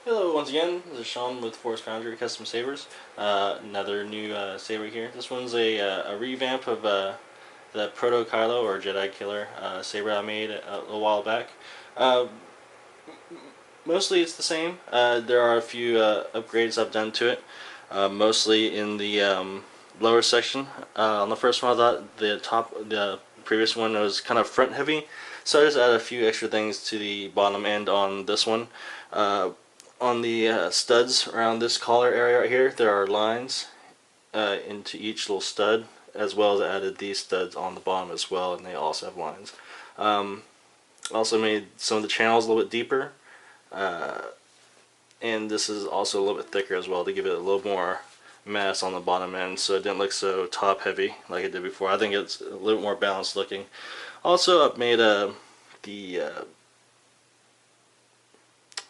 Hello once again, this is Sean with Foundry Custom Sabers. Another new saber here. This one's a revamp of the ProtoKylo or jedikiller saber I made a while back. Uh, Mostly it's the same. There are a few upgrades I've done to it, mostly in the lower section. On the first one I thought the previous one was kind of front heavy, so I just added a few extra things to the bottom end on this one. On the studs around this collar area right here, there are lines into each little stud, as well as added these studs on the bottom as well, and they also have lines. Also made some of the channels a little bit deeper, and this is also a little bit thicker as well to give it a little more mass on the bottom end, so it didn't look so top heavy like it did before. I think it's a little more balanced looking. Also, I've made the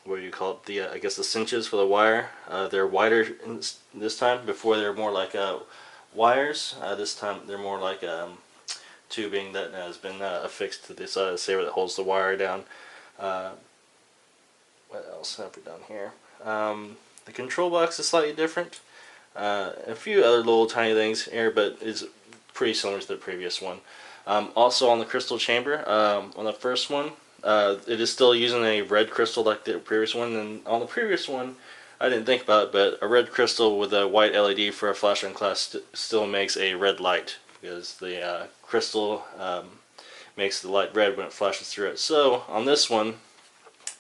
what do you call it? I guess the cinches for the wire. They're wider this time. Before they're more like wires. This time they're more like tubing that has been affixed to this saber that holds the wire down. What else have we done here? The control box is slightly different. A few other little tiny things here, but it's pretty similar to the previous one. Also on the crystal chamber, on the first one, it is still using a red crystal like the previous one, and on the previous one I didn't think about it, but a red crystal with a white LED for a flash on class still makes a red light, because the crystal makes the light red when it flashes through it. So on this one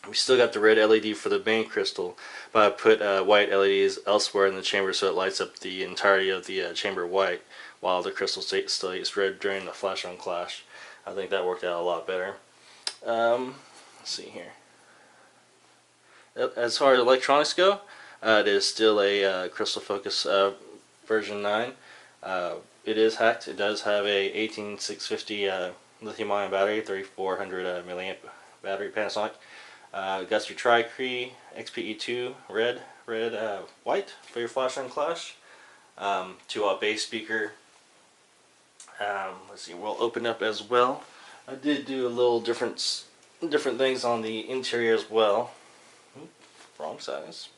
we still got the red LED for the main crystal, but I put white LEDs elsewhere in the chamber so it lights up the entirety of the chamber white, while the crystal stays red during the flash on clash. I think that worked out a lot better. Let's see here. As far as electronics go, it is still a Crystal Focus version 9. It is hacked. It does have a 18650 lithium-ion battery, 3400 milliamp battery, Panasonic. Got your TriCree XPE2 red, white for your flash on clash. 2-watt bass speaker. Let's see, we'll open up as well. I did do a little different things on the interior as well. Oops, wrong size.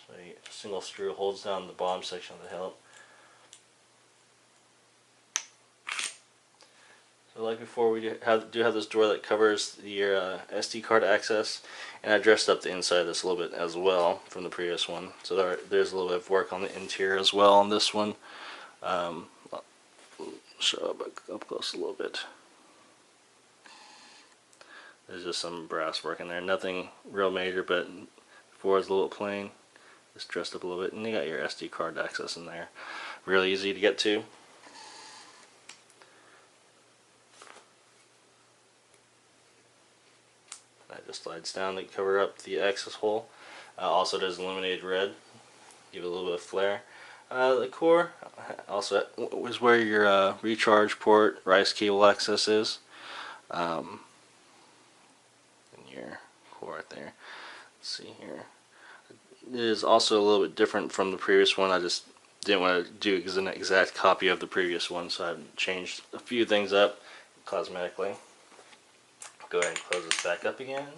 So a single screw holds down the bottom section of the hilt. So like before, we do have this door that covers your SD card access, and I dressed up the inside of this a little bit as well from the previous one. So there's a little bit of work on the interior as well on this one. I'll show up close a little bit. There's just some brass work in there, nothing real major, but before it's a little plain. Just dressed up a little bit, and you got your SD card access in there. Really easy to get to. That just slides down to cover up the access hole. Also does illuminated red, give it a little bit of flare. The core also is where your recharge port rice cable access is. And your core right there. Let's see here. It is also a little bit different from the previous one. I just didn't want to do an exact copy of the previous one, so I changed a few things up cosmetically. Go ahead and close this back up again.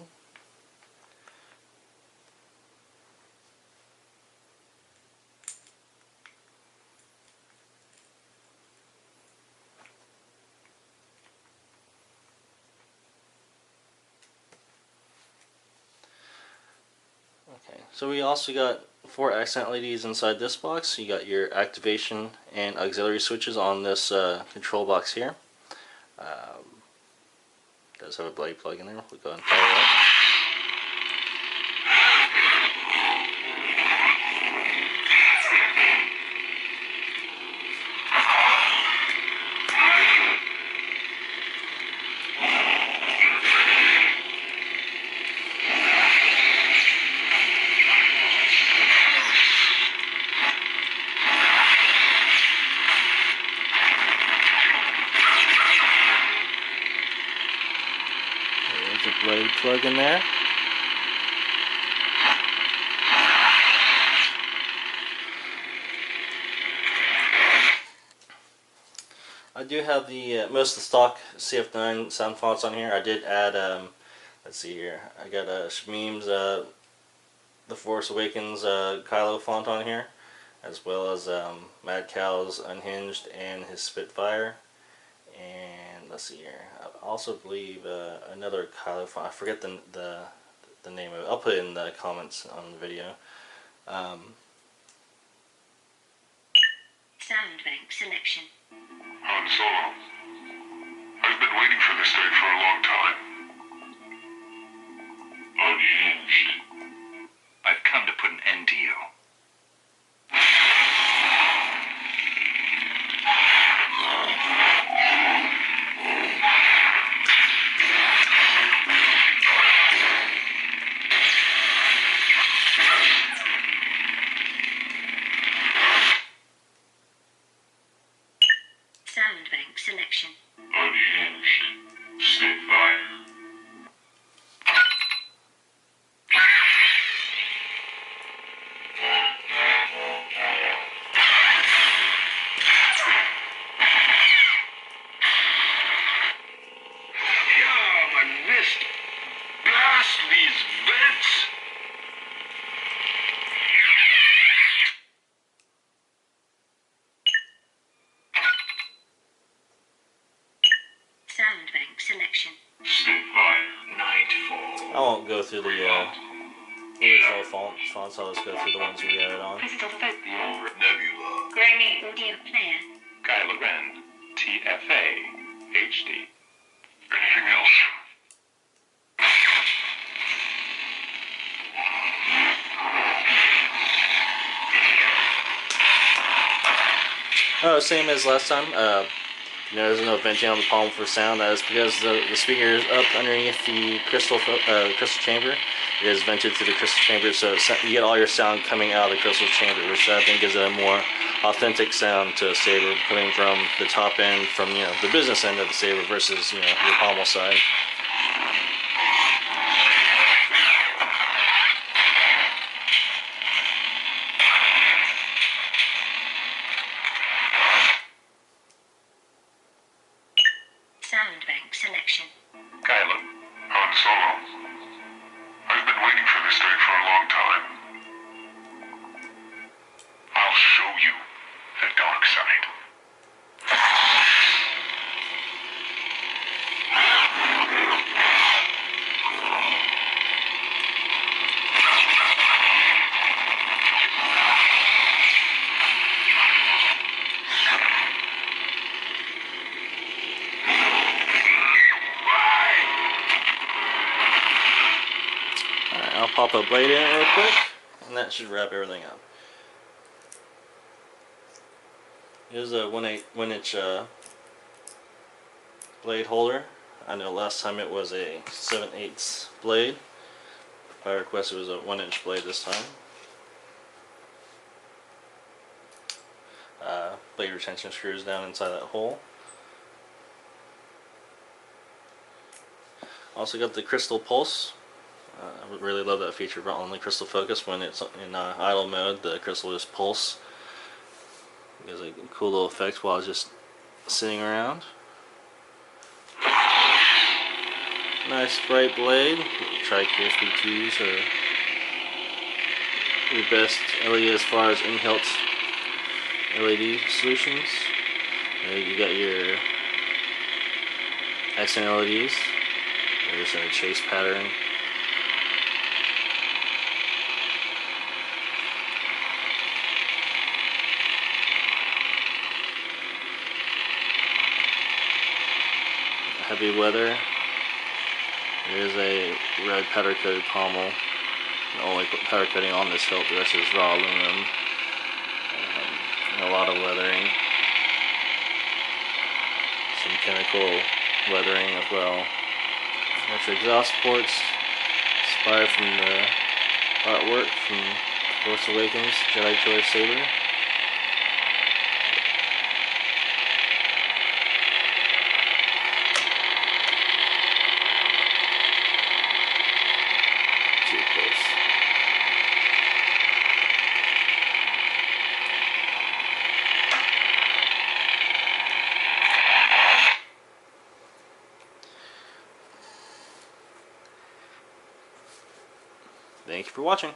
Okay, so we also got 4 accent LEDs inside this box. You got your activation and auxiliary switches on this control box here. Does have a blade plug in there. We'll go ahead and fire it up. There's a blade plug in there. do have the most of the stock CF9 sound fonts on here. I did add, let's see here, I got Shammeem's The Force Awakens Kylo font on here, as well as Madcow's Unhinged and his Spitfire. And let's see here, I also believe another Kylo font. I forget the name of it. I'll put it in the comments on the video. Sound bank selection. Han Solo, I've been waiting for this day for a long time. Unhinged. I've come to put an end to you. Sound bank selection. Unhinged. Spitfire. Yeah, my wrist. Blast these vents. Sound bank selection. Spitfire. Nightfall. I won't go through the original fonts. I'll just go through the ones we added on. Crystal focus. Nebula. Grammy audio player. Kylo Ren TF HD. Anything else? Same as last time. There's no venting on the palm for sound. That is because the speaker is up underneath the crystal chamber. It is vented through the crystal chamber, so you get all your sound coming out of the crystal chamber, which I think gives it a more authentic sound to a saber, coming from the top end, from the business end of the saber versus your pommel side. Sound bank selection. Kylo. Han Solo, I've been waiting for this day for a long time. I'll show you the dark side. I'll pop a blade in real quick, and that should wrap everything up. Here's a 1 inch blade holder. I know last time it was a 7/8 blade. By request, it was a 1 inch blade this time. Blade retention screws down inside that hole. Also got the crystal pulse. I really love that feature on the crystal focus. When it's in idle mode, the crystal just pulse. It gives a cool little effect while it's just sitting around. Nice bright blade. TriCree SB2s are the best LED as far as in-hilt LED solutions. You got your accent LEDs. They're just in a chase pattern. Heavy weather. There is a red powder coated pommel. The only powder coating on this hilt, the rest is raw aluminum. And a lot of weathering. Some chemical weathering as well. There's your exhaust ports, inspired from the artwork from Force Awakens, jedikiller saber. Thank you for watching.